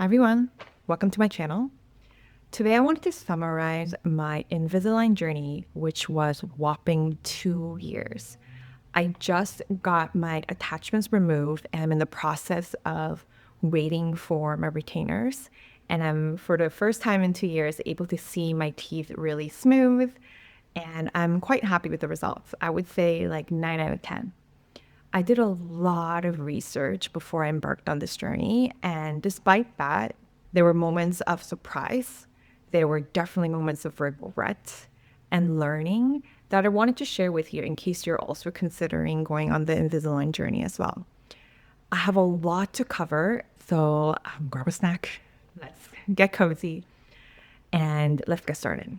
Hi everyone, welcome to my channel. Today I wanted to summarize my Invisalign journey, which was whopping 2 years. I just got my attachments removed and I'm in the process of waiting for my retainers. And I'm, for the first time in 2 years, able to see my teeth really smooth. And I'm quite happy with the results. I would say like 9 out of 10. I did a lot of research before I embarked on this journey, and despite that, there were moments of surprise. There were definitely moments of regret and learning that I wanted to share with you in case you're also considering going on the Invisalign journey as well. I have a lot to cover, so grab a snack, let's get cozy, and let's get started.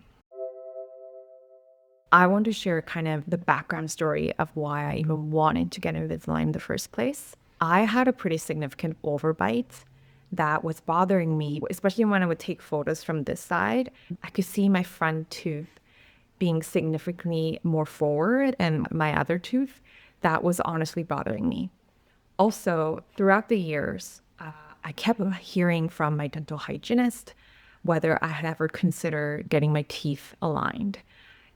I want to share kind of the background story of why I even wanted to get Invisalign in the first place. I had a pretty significant overbite that was bothering me, especially when I would take photos from this side. I could see my front tooth being significantly more forward and my other tooth. That was honestly bothering me. Also, throughout the years, I kept hearing from my dental hygienist whether I had ever considered getting my teeth aligned.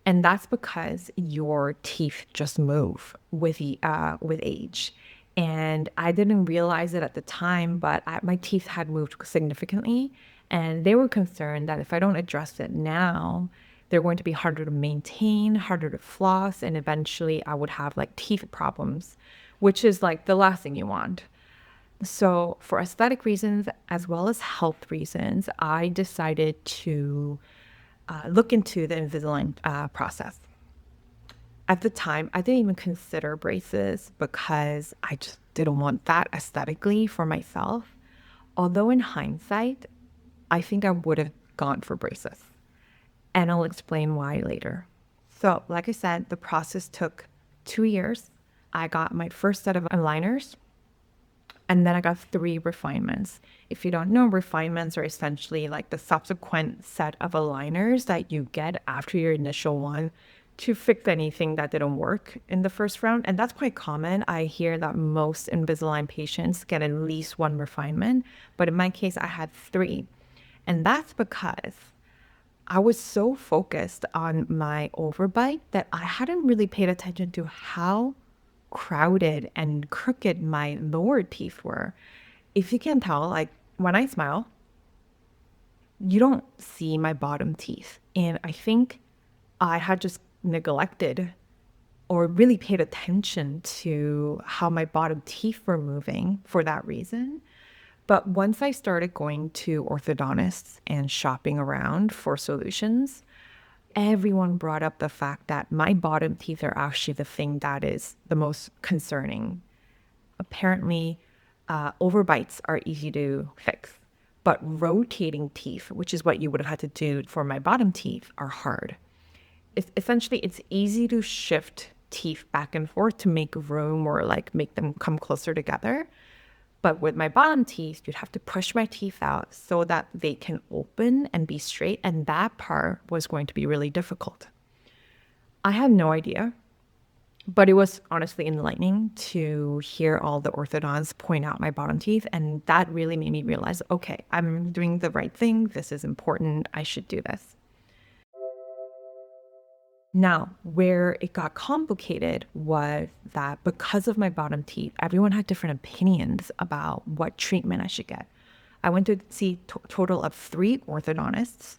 And that's because your teeth just move with age. And I didn't realize it at the time, but my teeth had moved significantly. And they were concerned that if I don't address it now, they're going to be harder to maintain, harder to floss, and eventually I would have like teeth problems, which is like the last thing you want. So, for aesthetic reasons as well as health reasons, I decided to look into the Invisalign process. At the time, I didn't even consider braces because I just didn't want that aesthetically for myself. Although in hindsight, I think I would have gone for braces. And I'll explain why later. So, like I said, the process took 2 years. I got my first set of aligners and then I got 3 refinements. If you don't know, refinements are essentially like the subsequent set of aligners that you get after your initial one to fix anything that didn't work in the first round. And that's quite common. I hear that most Invisalign patients get at least 1 refinement, but in my case, I had 3. And that's because I was so focused on my overbite that I hadn't really paid attention to how crowded and crooked my lower teeth were. If you can tell, like when I smile, you don't see my bottom teeth. And I think I had just neglected or really paid attention to how my bottom teeth were moving for that reason. But once I started going to orthodontists and shopping around for solutions, everyone brought up the fact that my bottom teeth are actually the thing that is the most concerning. Apparently, overbites are easy to fix, but rotating teeth, which is what you would have had to do for my bottom teeth, are hard. It's easy to shift teeth back and forth to make room or like make them come closer together. But with my bottom teeth, you'd have to push my teeth out so that they can open and be straight. And that part was going to be really difficult. I had no idea, but it was honestly enlightening to hear all the orthodonts point out my bottom teeth. And that really made me realize, okay, I'm doing the right thing. This is important. I should do this. Now, where it got complicated was that because of my bottom teeth, everyone had different opinions about what treatment I should get. I went to see a total of 3 orthodontists.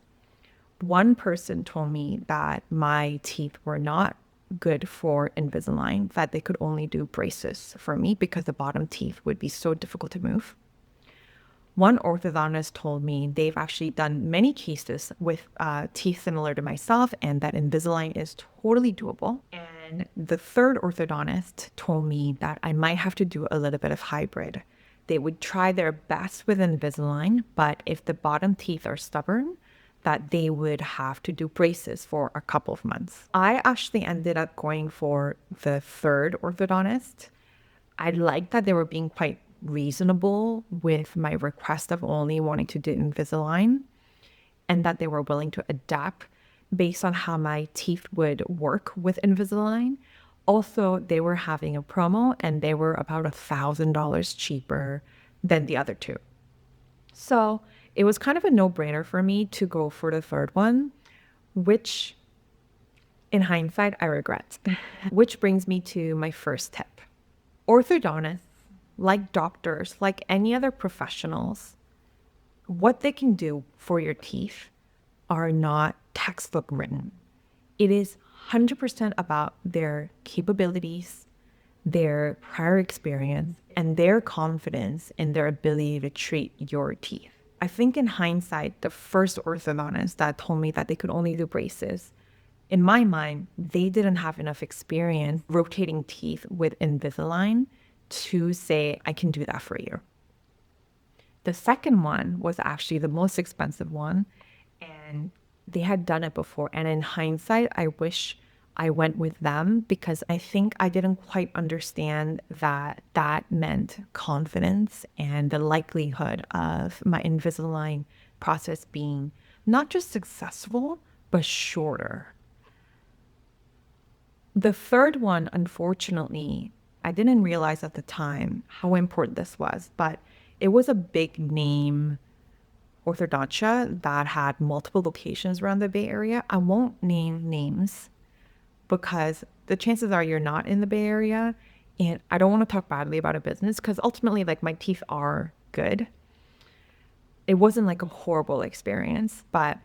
One person told me that my teeth were not good for Invisalign, that they could only do braces for me because the bottom teeth would be so difficult to move. One orthodontist told me they've actually done many cases with teeth similar to myself and that Invisalign is totally doable. And the third orthodontist told me that I might have to do a little bit of hybrid. They would try their best with Invisalign, but if the bottom teeth are stubborn, that they would have to do braces for a couple of months. I actually ended up going for the third orthodontist. I liked that they were being quite reasonable with my request of only wanting to do Invisalign and that they were willing to adapt based on how my teeth would work with Invisalign. Also, they were having a promo and they were about $1,000 cheaper than the other 2. So it was kind of a no-brainer for me to go for the third one, which in hindsight, I regret. Which brings me to my first tip. Orthodontists, like doctors, like any other professionals, what they can do for your teeth are not textbook written. It is 100% about their capabilities, their prior experience, and their confidence in their ability to treat your teeth. I think in hindsight, the first orthodontist that told me that they could only do braces, in my mind, they didn't have enough experience rotating teeth with Invisalign to say, I can do that for you. The second one was actually the most expensive one, and they had done it before. And in hindsight, I wish I went with them because I think I didn't quite understand that that meant confidence and the likelihood of my Invisalign process being not just successful, but shorter. The third one, unfortunately, I didn't realize at the time how important this was, but it was a big name orthodontia that had multiple locations around the Bay Area. I won't name names because the chances are you're not in the Bay Area. And I don't want to talk badly about a business because ultimately, like, my teeth are good. It wasn't like a horrible experience, but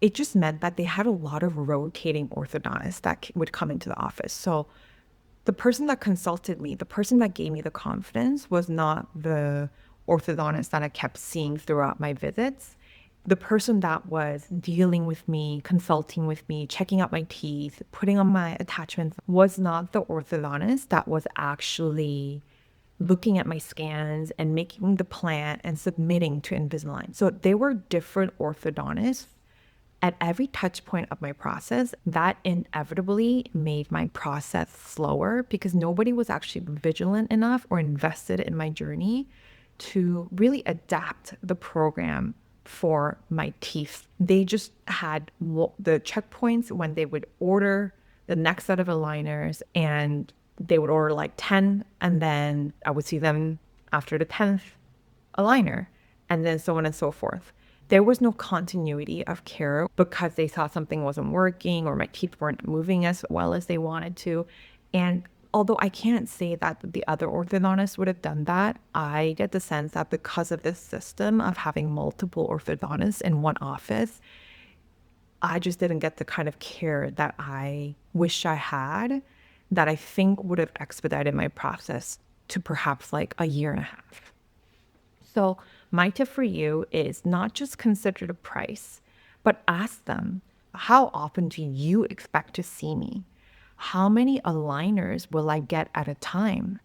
it just meant that they had a lot of rotating orthodontists that would come into the office. So the person that consulted me, the person that gave me the confidence was not the orthodontist that I kept seeing throughout my visits. The person that was dealing with me, consulting with me, checking out my teeth, putting on my attachments was not the orthodontist that was actually looking at my scans and making the plan and submitting to Invisalign. So they were different orthodontists at every touch point of my process. That inevitably made my process slower because nobody was actually vigilant enough or invested in my journey to really adapt the program for my teeth. They just had the checkpoints when they would order the next set of aligners, and they would order like 10, and then I would see them after the 10th aligner, and then so on and so forth. There was no continuity of care because they saw something wasn't working or my teeth weren't moving as well as they wanted to. And although I can't say that the other orthodontists would have done that, I get the sense that because of this system of having multiple orthodontists in one office, I just didn't get the kind of care that I wish I had, that I think would have expedited my process to perhaps like a year and a half. So my tip for you is not just consider the price, but ask them, how often do you expect to see me? How many aligners will I get at a time?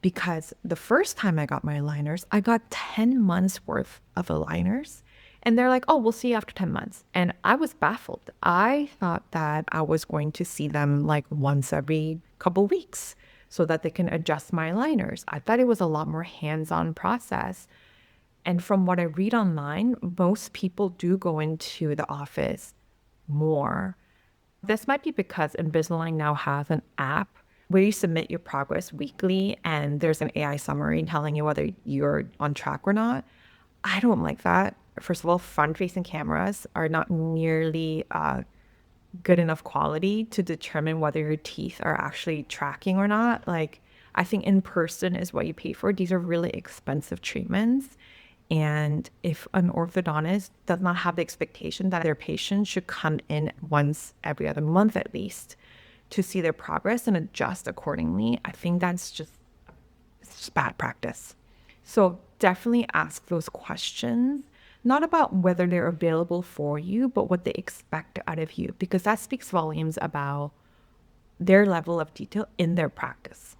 Because the first time I got my aligners, I got 10 months worth of aligners. And they're like, oh, we'll see you after 10 months. And I was baffled. I thought that I was going to see them like once every couple weeks so that they can adjust my aligners. I thought it was a lot more hands-on process. And from what I read online, most people do go into the office more. This might be because Invisalign now has an app where you submit your progress weekly and there's an AI summary telling you whether you're on track or not. I don't like that. First of all, front-facing cameras are not nearly good enough quality to determine whether your teeth are actually tracking or not. Like, I think in person is what you pay for. These are really expensive treatments. And if an orthodontist does not have the expectation that their patient should come in once every other month at least to see their progress and adjust accordingly, I think it's just bad practice. So definitely ask those questions, not about whether they're available for you, but what they expect out of you, because that speaks volumes about their level of detail in their practice.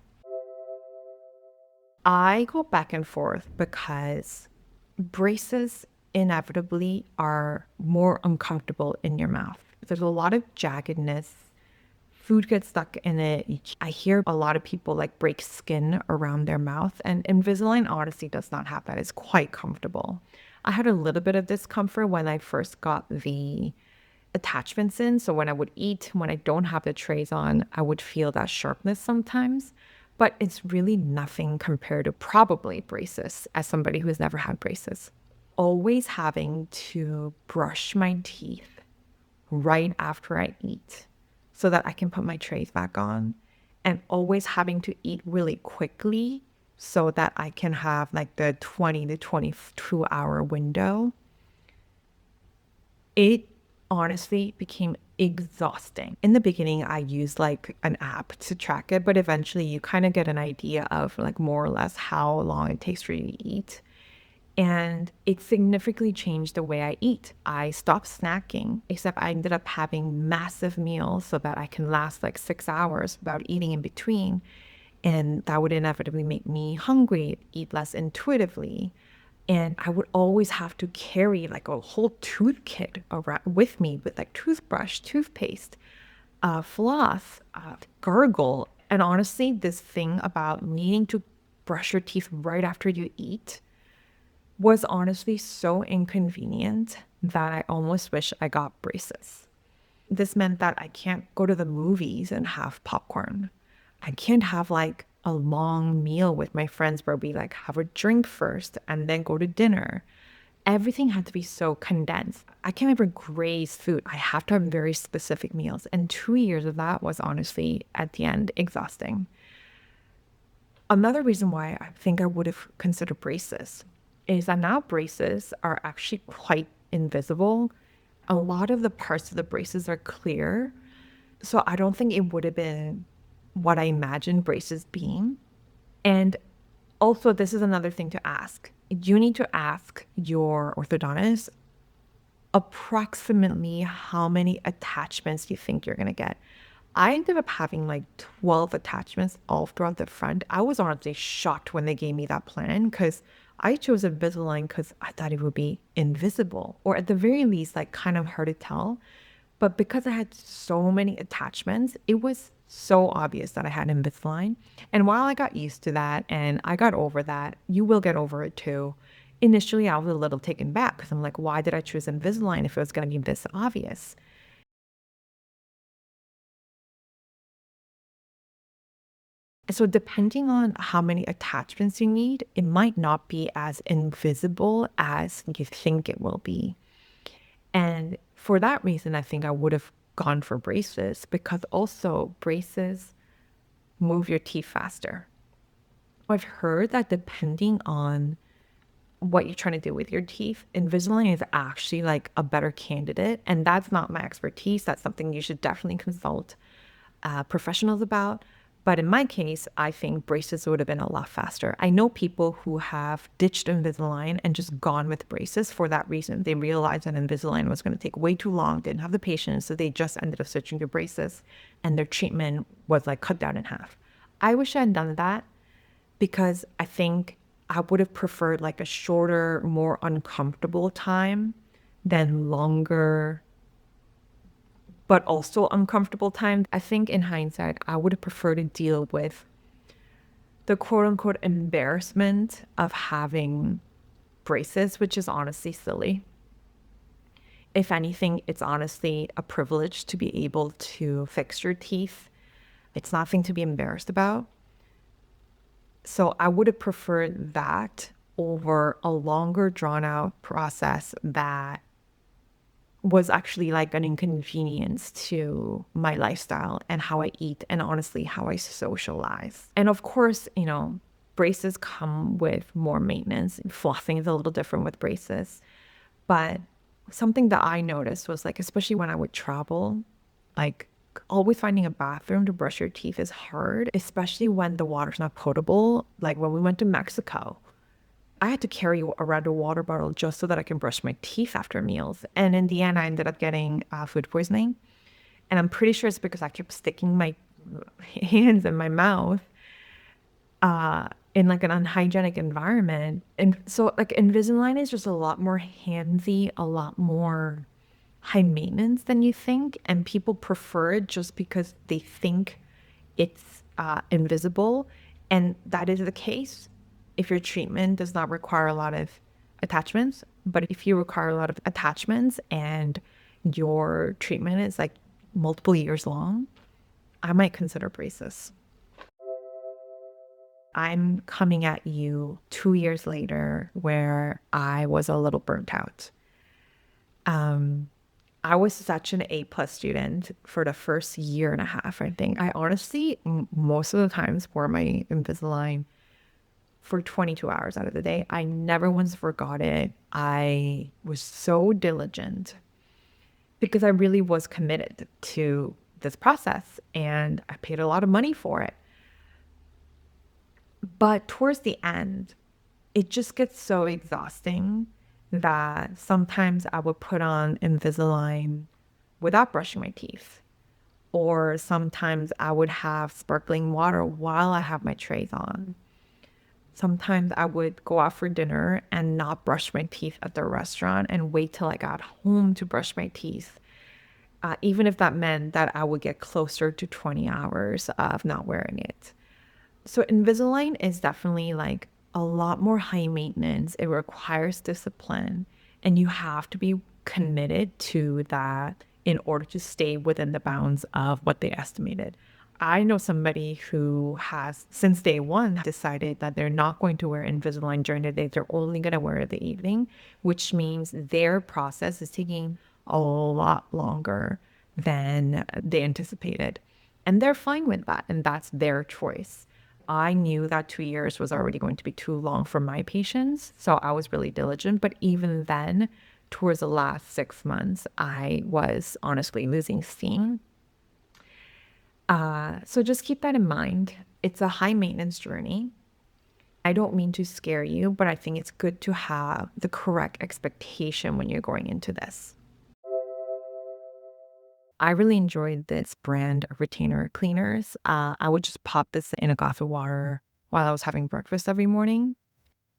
I go back and forth because braces inevitably are more uncomfortable in your mouth. There's a lot of jaggedness. Food gets stuck in it. I hear a lot of people like break skin around their mouth, and Invisalign honestly does not have that. It's quite comfortable. I had a little bit of discomfort when I first got the attachments in. So when I would eat, when I don't have the trays on, I would feel that sharpness sometimes. But it's really nothing compared to probably braces as somebody who has never had braces. always having to brush my teeth right after I eat so that I can put my trays back on, and always having to eat really quickly so that I can have like the 20 to 22-hour window. It honestly became exhausting. In the beginning, I used like an app to track it, but eventually you kind of get an idea of like more or less how long it takes for you to eat. And it significantly changed the way I eat. I stopped snacking, except I ended up having massive meals so that I can last like 6 hours without eating in between. And that would inevitably make me hungry, eat less intuitively. And I would always have to carry like a whole tooth kit around with me with like toothbrush, toothpaste, floss, gargle. And honestly, this thing about needing to brush your teeth right after you eat was honestly so inconvenient that I almost wish I got braces. This meant that I can't go to the movies and have popcorn. I can't have like a long meal with my friends where we like have a drink first and then go to dinner. Everything had to be so condensed. I can't ever graze food. I have to have very specific meals. And 2 years of that was honestly, at the end, exhausting. Another reason why I think I would have considered braces is that now braces are actually quite invisible. A lot of the parts of the braces are clear. So I don't think it would have been what I imagined braces being. And also, this is another thing to ask. You need to ask your orthodontist approximately how many attachments you think you're going to get. I ended up having like 12 attachments all throughout the front. I was honestly shocked when they gave me that plan because I chose Invisalign because I thought it would be invisible, or at the very least, like kind of hard to tell. But because I had so many attachments, it was so obvious that I had Invisalign. And while I got used to that and I got over that, you will get over it too. Initially, I was a little taken back because I'm like, why did I choose Invisalign if it was going to be this obvious? So, depending on how many attachments you need, it might not be as invisible as you think it will be. And for that reason, I think I would have gone for braces because also braces move your teeth faster. I've heard that depending on what you're trying to do with your teeth, Invisalign is actually like a better candidate. And that's not my expertise. That's something you should definitely consult professionals about. But in my case, I think braces would have been a lot faster. I know people who have ditched Invisalign and just gone with braces for that reason. They realized that Invisalign was going to take way too long, didn't have the patience, so they just ended up switching to braces, and their treatment was like cut down in half. I wish I had done that because I think I would have preferred like a shorter, more uncomfortable time than longer but also uncomfortable time. I think in hindsight, I would have preferred to deal with the quote unquote embarrassment of having braces, which is honestly silly. If anything, it's honestly a privilege to be able to fix your teeth. It's nothing to be embarrassed about. So I would have preferred that over a longer, drawn out process that was actually like an inconvenience to my lifestyle and how I eat and honestly how I socialize. And of course, braces come with more maintenance. Flossing is a little different with braces. But something that I noticed was like, especially when I would travel, like always finding a bathroom to brush your teeth is hard, especially when the water's not potable. Like when we went to Mexico, I had to carry around a water bottle just so that I can brush my teeth after meals. And in the end, I ended up getting food poisoning. And I'm pretty sure it's because I kept sticking my hands in my mouth in like an unhygienic environment. And so like Invisalign is just a lot more handsy, a lot more high maintenance than you think. And people prefer it just because they think it's invisible. And that is the case if your treatment does not require a lot of attachments. But if you require a lot of attachments and your treatment is like multiple years long, I might consider braces. I'm coming at you 2 years later where I was a little burnt out. Um, I was such an A+ student for the first year and a half, I think. I honestly, most of the times wore my Invisalign for 22 hours out of the day. I never once forgot it. I was so diligent because I really was committed to this process and I paid a lot of money for it. But towards the end, it just gets so exhausting that sometimes I would put on Invisalign without brushing my teeth. Or sometimes I would have sparkling water while I have my trays on. Sometimes I would go out for dinner and not brush my teeth at the restaurant and wait till I got home to brush my teeth, even if that meant that I would get closer to 20 hours of not wearing it. So Invisalign is definitely like a lot more high maintenance. It requires discipline, and you have to be committed to that in order to stay within the bounds of what they estimated. I know somebody who has, since day one, decided that they're not going to wear Invisalign during the day. They're only going to wear it in the evening, which means their process is taking a lot longer than they anticipated. And they're fine with that, and that's their choice. I knew that 2 years was already going to be too long for my patients, so I was really diligent. But even then, towards the last 6 months, I was honestly losing steam. So just keep that in mind. It's a high maintenance journey. I don't mean to scare you, but I think it's good to have the correct expectation when you're going into this. I really enjoyed this brand of retainer cleaners. I would just pop this in a glass of water while I was having breakfast every morning.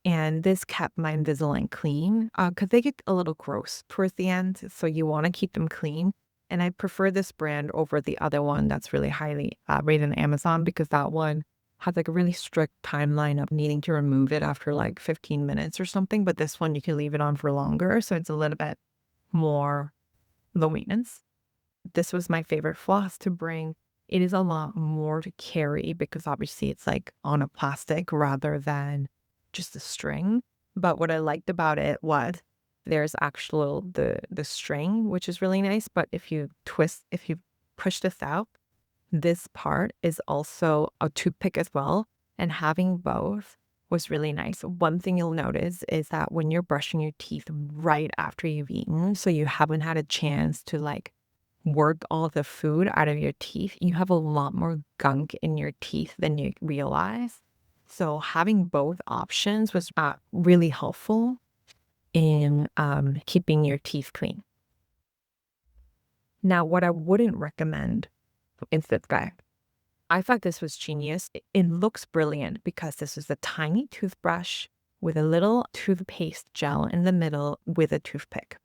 And this kept my Invisalign clean because they get a little gross towards the end. So you want to keep them clean. And I prefer this brand over the other one that's really highly rated on Amazon because that one has like a really strict timeline of needing to remove it after like 15 minutes or something. But this one you can leave it on for longer. So it's a little bit more low maintenance. This was my favorite floss to bring. It is a lot more to carry because obviously it's like on a plastic rather than just a string. But what I liked about it was there's actual the string, which is really nice. But if you push this out, this part is also a toothpick as well. And having both was really nice. One thing you'll notice is that when you're brushing your teeth right after you've eaten, so you haven't had a chance to like work all the food out of your teeth, you have a lot more gunk in your teeth than you realize. So having both options was really helpful in keeping your teeth clean. Now, what I wouldn't recommend is this guy. I thought this was genius. It looks brilliant because this is a tiny toothbrush with a little toothpaste gel in the middle with a toothpick.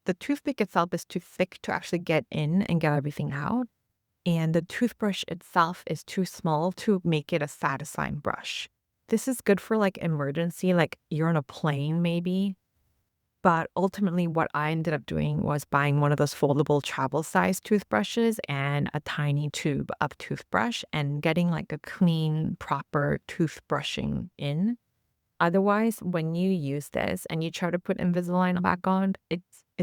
The toothpick itself is too thick to actually get in and get everything out. And the toothbrush itself is too small to make it a satisfying brush. This is good for like emergency, like you're on a plane maybe. But ultimately, what I ended up doing was buying one of those foldable travel size toothbrushes and a tiny tube of toothbrush and getting like a clean, proper toothbrushing in. Otherwise, when you use this and you try to put Invisalign back on, it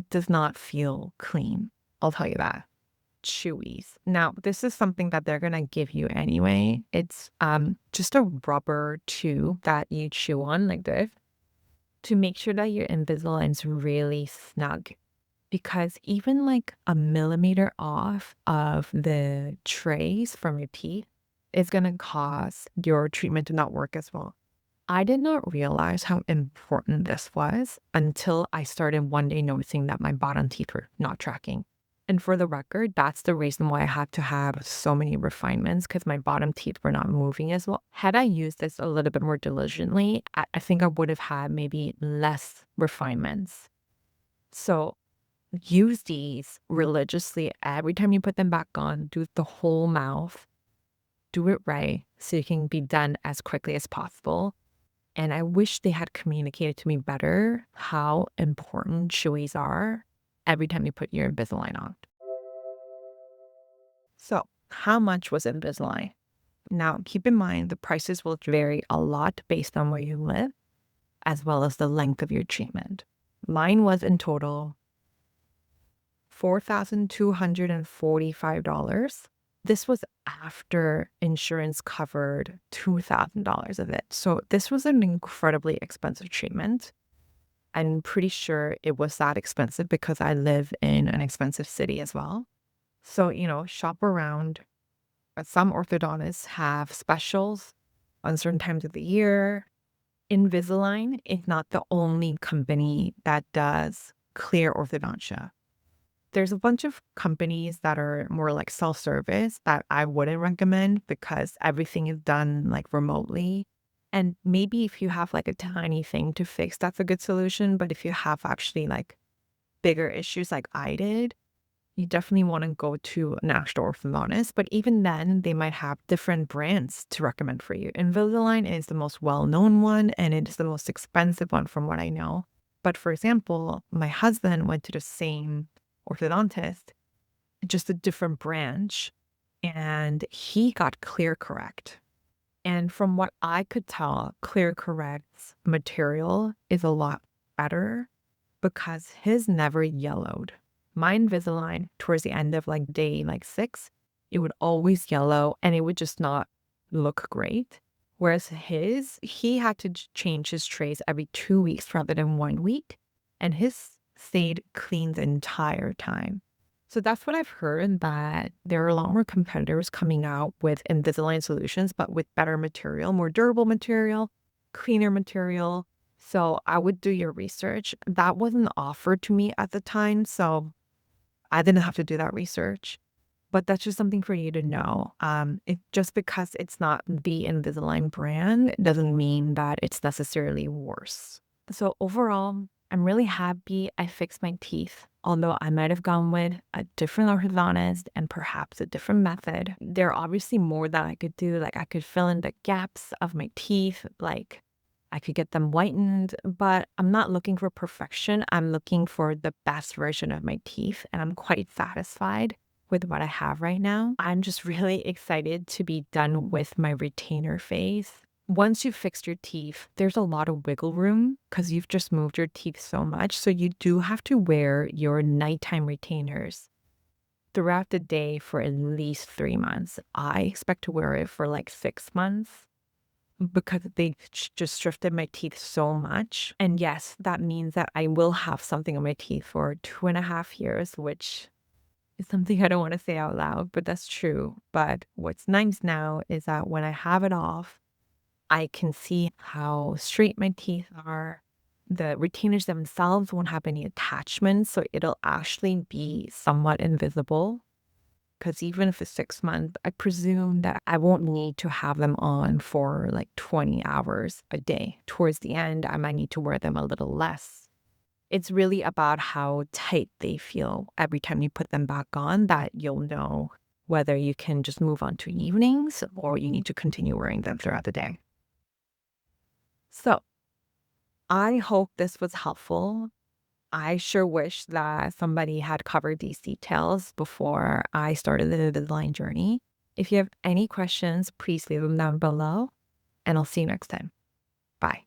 does not feel clean. I'll tell you that. Chewies. Now, this is something that they're gonna give you anyway. It's just a rubber tube that you chew on like this to make sure that your Invisalign's really snug. Because even like a millimeter off of the trays from your teeth is gonna cause your treatment to not work as well. I did not realize how important this was until I started one day noticing that my bottom teeth were not tracking. And for the record, that's the reason why I had to have so many refinements because my bottom teeth were not moving as well. Had I used this a little bit more diligently, I think I would have had maybe less refinements. So use these religiously every time you put them back on. Do the whole mouth. Do it right so you can be done as quickly as possible. And I wish they had communicated to me better how important chewies are every time you put your Invisalign on. So, how much was Invisalign? Now, keep in mind the prices will vary a lot based on where you live, as well as the length of your treatment. Mine was in total $4,245. This was after insurance covered $2,000 of it. So this was an incredibly expensive treatment. I'm pretty sure it was that expensive because I live in an expensive city as well. So, shop around. Some orthodontists have specials on certain times of the year. Invisalign is not the only company that does clear orthodontia. There's a bunch of companies that are more like self-service that I wouldn't recommend because everything is done like remotely. And maybe if you have like a tiny thing to fix, that's a good solution. But if you have actually like bigger issues like I did, you definitely want to go to an actual orthodontist. But even then, they might have different brands to recommend for you. Invisalign is the most well-known one, and it is the most expensive one from what I know. But for example, my husband went to the same orthodontist, just a different branch, and he got Clear Correct. And from what I could tell, Clear Correct's material is a lot better because his never yellowed. My Invisalign, towards the end of like day like 6, it would always yellow and it would just not look great. Whereas he had to change his trays every 2 weeks rather than 1 week. And his stayed clean the entire time. So that's what I've heard, that there are a lot more competitors coming out with Invisalign solutions, but with better material, more durable material, cleaner material. So I would do your research. That wasn't offered to me at the time, so I didn't have to do that research. But that's just something for you to know. Just because it's not the Invisalign brand doesn't mean that it's necessarily worse. So overall, I'm really happy I fixed my teeth. Although I might have gone with a different orthodontist and perhaps a different method, there are obviously more that I could do. Like I could fill in the gaps of my teeth, like I could get them whitened, but I'm not looking for perfection. I'm looking for the best version of my teeth, and I'm quite satisfied with what I have right now. I'm just really excited to be done with my retainer phase. Once you've fixed your teeth, there's a lot of wiggle room because you've just moved your teeth so much. So you do have to wear your nighttime retainers throughout the day for at least 3 months. I expect to wear it for like 6 months because they just shifted my teeth so much. And yes, that means that I will have something on my teeth for 2.5 years, which is something I don't want to say out loud, but that's true. But what's nice now is that when I have it off, I can see how straight my teeth are. The retainers themselves won't have any attachments, so it'll actually be somewhat invisible. Because even if it's 6 months, I presume that I won't need to have them on for like 20 hours a day. Towards the end, I might need to wear them a little less. It's really about how tight they feel every time you put them back on that you'll know whether you can just move on to evenings or you need to continue wearing them throughout the day. So I hope this was helpful. I sure wish that somebody had covered these details before I started the Invisalign journey. If you have any questions, please leave them down below, and I'll see you next time. Bye.